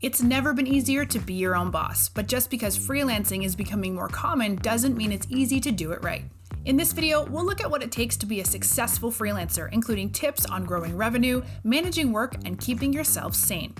It's never been easier to be your own boss, but just because freelancing is becoming more common doesn't mean it's easy to do it right. In this video, we'll look at what it takes to be a successful freelancer, including tips on growing revenue, managing work, and keeping yourself sane.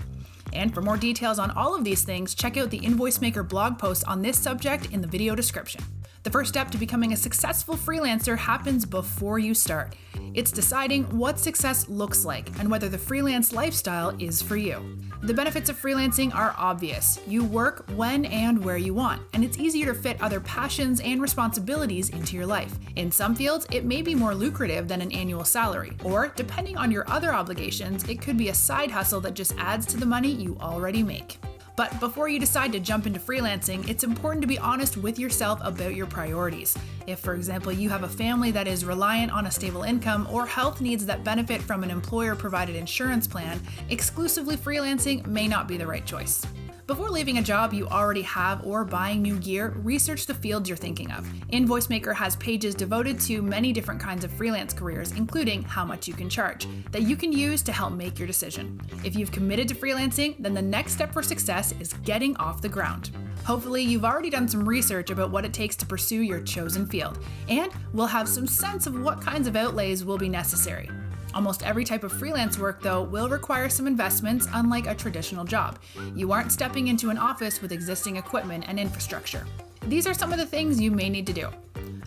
And for more details on all of these things, check out the Invoice Maker blog post on this subject in the video description. The first step to becoming a successful freelancer happens before you start. It's deciding what success looks like and whether the freelance lifestyle is for you. The benefits of freelancing are obvious. You work when and where you want, and it's easier to fit other passions and responsibilities into your life. In some fields, it may be more lucrative than an annual salary, or depending on your other obligations, it could be a side hustle that just adds to the money you already make. But before you decide to jump into freelancing, it's important to be honest with yourself about your priorities. If, for example, you have a family that is reliant on a stable income or health needs that benefit from an employer-provided insurance plan, exclusively freelancing may not be the right choice. Before leaving a job you already have or buying new gear, research the fields you're thinking of. Invoice Maker has pages devoted to many different kinds of freelance careers, including how much you can charge, that you can use to help make your decision. If you've committed to freelancing, then the next step for success is getting off the ground. Hopefully, you've already done some research about what it takes to pursue your chosen field, and will have some sense of what kinds of outlays will be necessary. Almost every type of freelance work, though, will require some investments, unlike a traditional job. You aren't stepping into an office with existing equipment and infrastructure. These are some of the things you may need to do.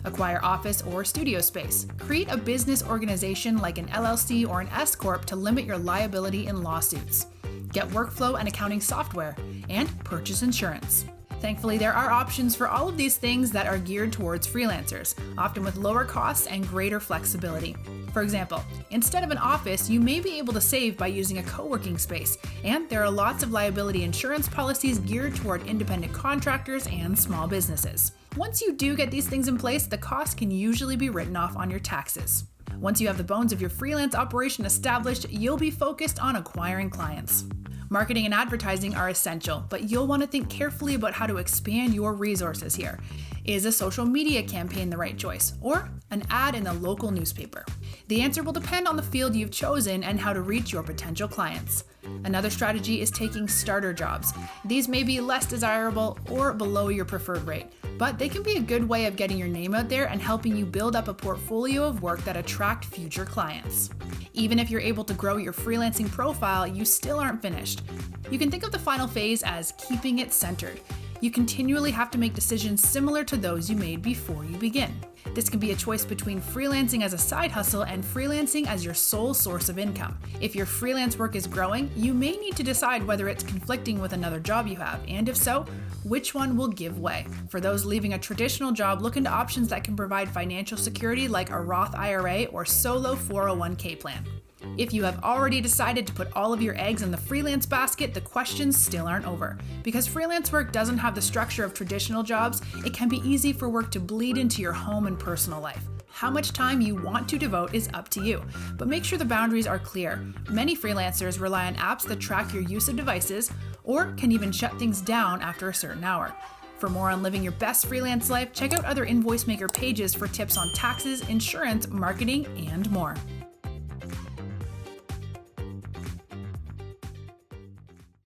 Acquire office or studio space. Create a business organization like an LLC or an S-Corp to limit your liability in lawsuits. Get workflow and accounting software. And purchase insurance. Thankfully, there are options for all of these things that are geared towards freelancers, often with lower costs and greater flexibility. For example, instead of an office, you may be able to save by using a co-working space, and there are lots of liability insurance policies geared toward independent contractors and small businesses. Once you do get these things in place, the cost can usually be written off on your taxes. Once you have the bones of your freelance operation established, you'll be focused on acquiring clients. Marketing and advertising are essential, but you'll want to think carefully about how to expand your resources here. Is a social media campaign the right choice, or an ad in the local newspaper? The answer will depend on the field you've chosen and how to reach your potential clients. Another strategy is taking starter jobs. These may be less desirable or below your preferred rate, but they can be a good way of getting your name out there and helping you build up a portfolio of work that attract future clients. Even if you're able to grow your freelancing profile, you still aren't finished. You can think of the final phase as keeping it centered. You continually have to make decisions similar to those you made before you begin. This can be a choice between freelancing as a side hustle and freelancing as your sole source of income. If your freelance work is growing, you may need to decide whether it's conflicting with another job you have, and if so, which one will give way. For those leaving a traditional job, look into options that can provide financial security like a Roth IRA or solo 401k plan. If you have already decided to put all of your eggs in the freelance basket, the questions still aren't over. Because freelance work doesn't have the structure of traditional jobs, it can be easy for work to bleed into your home and personal life. How much time you want to devote is up to you, but make sure the boundaries are clear. Many freelancers rely on apps that track your use of devices, or can even shut things down after a certain hour. For more on living your best freelance life, check out other Invoice Maker pages for tips on taxes, insurance, marketing, and more.